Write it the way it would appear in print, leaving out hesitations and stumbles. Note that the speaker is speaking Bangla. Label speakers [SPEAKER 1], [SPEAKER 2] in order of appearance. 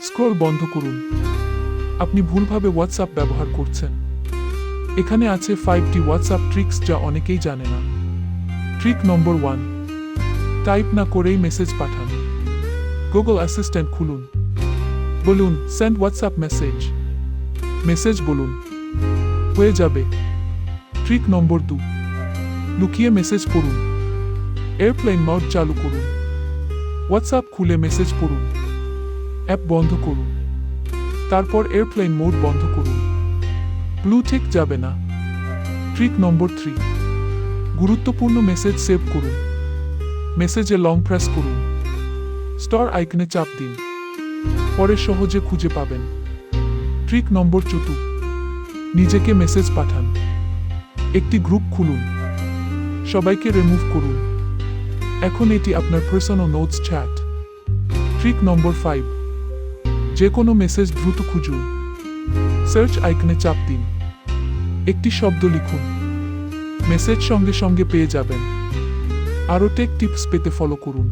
[SPEAKER 1] স্ক্রল বন্ধ করুন। আপনি ভুলভাবে হোয়াটসঅ্যাপ ব্যবহার করছেন। এখানে আছে 5টি হোয়াটসঅ্যাপ ট্রিক্স যা অনেকেই জানে না। ট্রিক নম্বর 1, টাইপ না করেই মেসেজ পাঠান। গুগল অ্যাসিস্ট্যান্ট খুলুন। বলুন সেন্ড হোয়াটসঅ্যাপ মেসেজ। মেসেজ বলুন, হয়ে যাবে। ট্রিক নম্বর 2, লুকিয়ে মেসেজ পড়ুন। এয়ারপ্লেন মোড চালু করুন। হোয়াটসঅ্যাপ খুলে মেসেজ পড়ুন। অ্যাপ বন্ধ করুন। তারপর এয়ারপ্লেন মোড বন্ধ করুন। ব্লু টিক যাবে না। ট্রিক নম্বর 3, গুরুত্বপূর্ণ মেসেজ সেভ করুন। মেসেজে লং প্রেস করুন। স্টার আইকনে চাপ দিন। পরে সহজে খুঁজে পাবেন। ট্রিক নম্বর 4, নিজেকে মেসেজ পাঠান। একটি গ্রুপ খুলুন। সবাইকে রিমুভ করুন। এখন এটি আপনার পার্সোনাল নোটস চ্যাট। ট্রিক নম্বর 5, যে কোনো মেসেজ দ্রুত খুঁজুন। সার্চ আইকনে চাপ দিন। একটি শব্দ লিখুন। মেসেজ সঙ্গে সঙ্গে পেয়ে যাবেন। আরও টেক টিপস পেতে ফলো করুন।